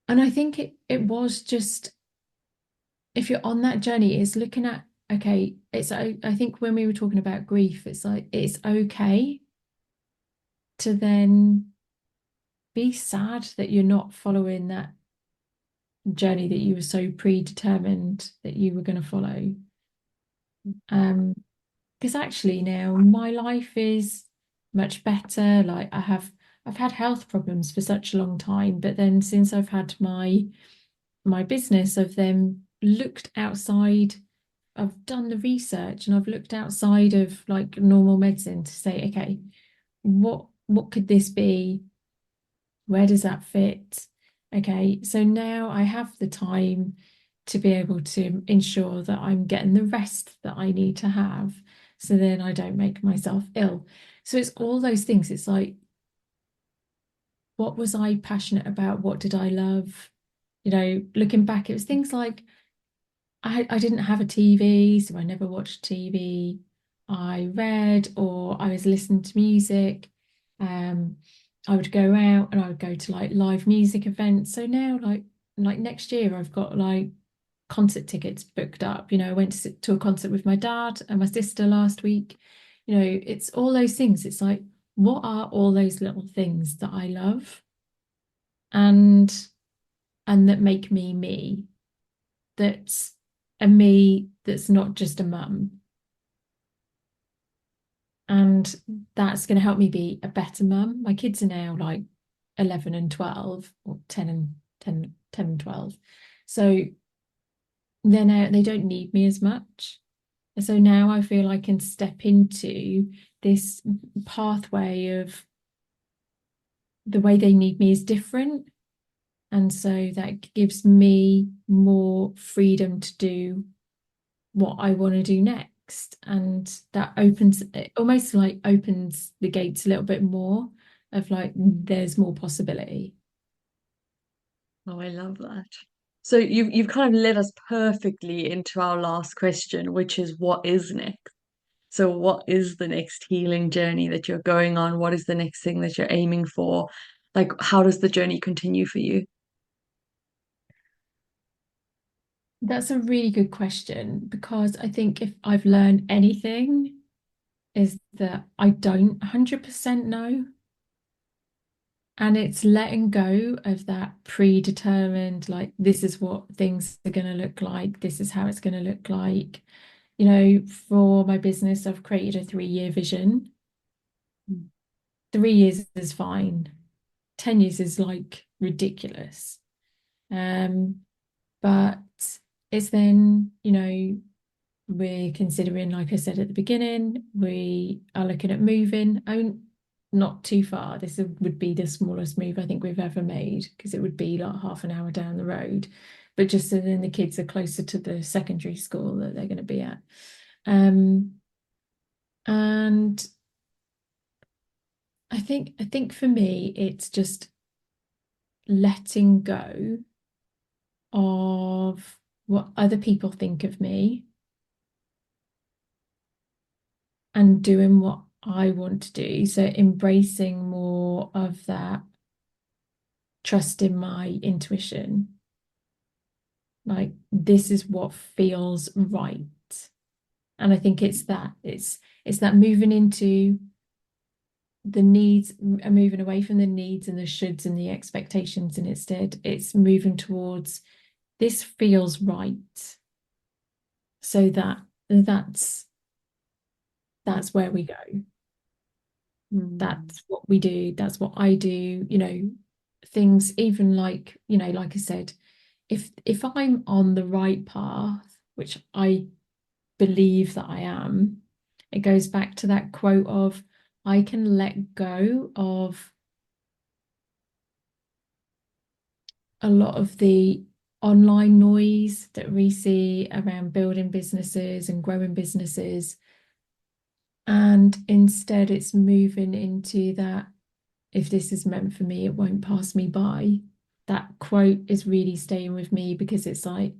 And I think it was just, if you're on that journey, it's looking at, okay, I think when we were talking about grief, it's like it's okay to then be sad that you're not following that journey that you were so predetermined that you were going to follow. Because actually now my life is much better. Like I've had health problems for such a long time, but then since I've had my business, I've then looked outside. I've done the research and I've looked outside of like normal medicine to say, okay, what could this be? Where does that fit? Okay, so now I have the time to be able to ensure that I'm getting the rest that I need to have so then I don't make myself ill. So it's all those things. It's like, what was I passionate about? What did I love? Looking back, it was things like I didn't have a TV, so I never watched TV. I read or I was listening to music. Um, I would go out and I would go to like live music events. So now like next year I've got like concert tickets booked up. I went to a concert with my dad and my sister last week. It's all those things. It's like, what are all those little things that I love and that make me me? That's a me that's not just a mum. And that's going to help me be a better mum. My kids are now like 11 and 12, or 10 and 10 and 12. So they don't need me as much. And so now I feel I can step into this pathway of the way they need me is different. And so that gives me more freedom to do what I want to do next. And that opens, it almost like opens the gates a little bit more of like, there's more possibility. Oh, I love that. So you've kind of led us perfectly into our last question, which is what is next? So what is the next healing journey that you're going on? What is the next thing that you're aiming for? Like, how does the journey continue for you? That's a really good question because I think if I've learned anything, is that I don't 100% know. And it's letting go of that predetermined, like, this is what things are going to look like, this is how it's going to look like. For my business, I've created a 3-year vision. 3 years is fine. 10 years is like ridiculous. But it's then, we're considering, like I said at the beginning, we are looking at moving. Not too far. This would be the smallest move I think we've ever made because it would be like half an hour down the road. But just so then the kids are closer to the secondary school that they're going to be at. And I think for me, it's just letting go of what other people think of me and doing what I want to do. So embracing more of that trust in my intuition. Like this is what feels right. And I think it's that moving into the needs, moving away from the needs and the shoulds and the expectations, and instead it's moving towards this feels right. So that's where we go. Mm. That's what we do. That's what I do. things, even like, like I said, if I'm on the right path, which I believe that I am, it goes back to that quote of, I can let go of a lot of the online noise that we see around building businesses and growing businesses. And instead, it's moving into that, if this is meant for me, it won't pass me by. That quote is really staying with me, because it's like,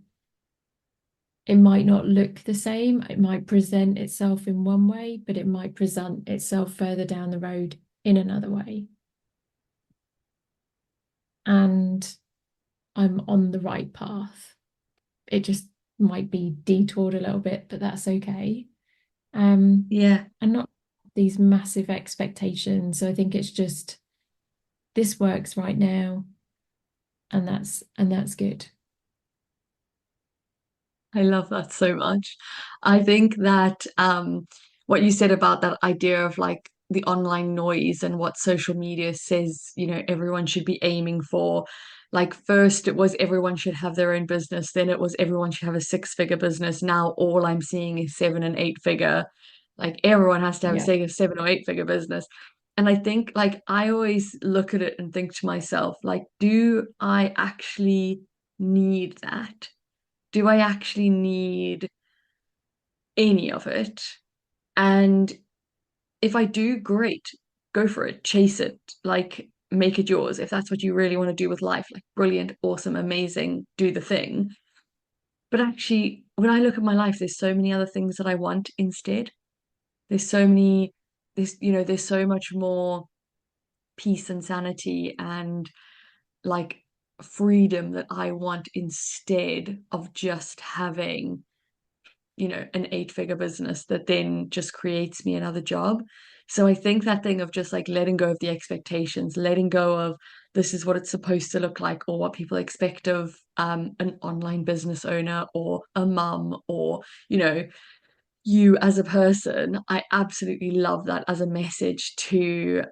it might not look the same. It might present itself in one way, but it might present itself further down the road in another way. And I'm on the right path. It just might be detoured a little bit, but that's okay. Yeah. And not these massive expectations. So I think it's just, this works right now, and that's good. I love that so much. I think that what you said about that idea of like the online noise and what social media says, everyone should be aiming for. Like first it was everyone should have their own business, then it was everyone should have a six-figure business. Now all I'm seeing is 7 and 8 figure. Like everyone has to have a Yeah. say a 7 or 8 figure business. And I think like I always look at it and think to myself, like, do I actually need that? Do I actually need any of it? And if I do, great, go for it, chase it, like make it yours. If that's what you really want to do with life, like brilliant, awesome, amazing, do the thing. But actually, when I look at my life, there's so many other things that I want instead. There's so many, there's so much more peace and sanity and like freedom that I want instead of just having an 8 figure business that then just creates me another job. So I think that thing of just like letting go of the expectations, letting go of this is what it's supposed to look like, or what people expect of an online business owner or a mum, or you as a person. I absolutely love that as a message to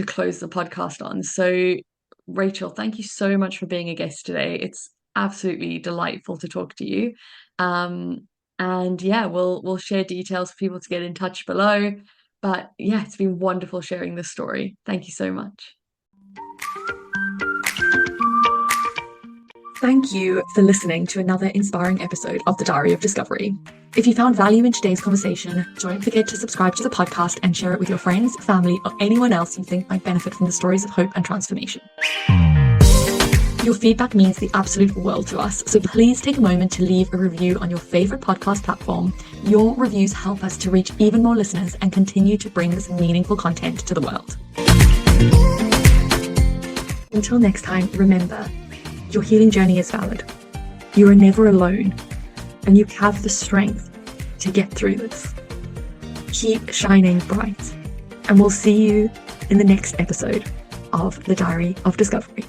close the podcast on. So Rachel, thank you so much for being a guest today. It's absolutely delightful to talk to you. And yeah, we'll share details for people to get in touch below. But yeah, it's been wonderful sharing this story. Thank you so much. Thank you for listening to another inspiring episode of the Diary of Discovery. If you found value in today's conversation, don't forget to subscribe to the podcast and share it with your friends, family, or anyone else you think might benefit from the stories of hope and transformation. Your feedback means the absolute world to us, so please take a moment to leave a review on your favorite podcast platform. Your reviews help us to reach even more listeners and continue to bring this meaningful content to the world. Until next time, remember, your healing journey is valid. You are never alone, and you have the strength to get through this. Keep shining bright, and we'll see you in the next episode of the Diary of Discovery.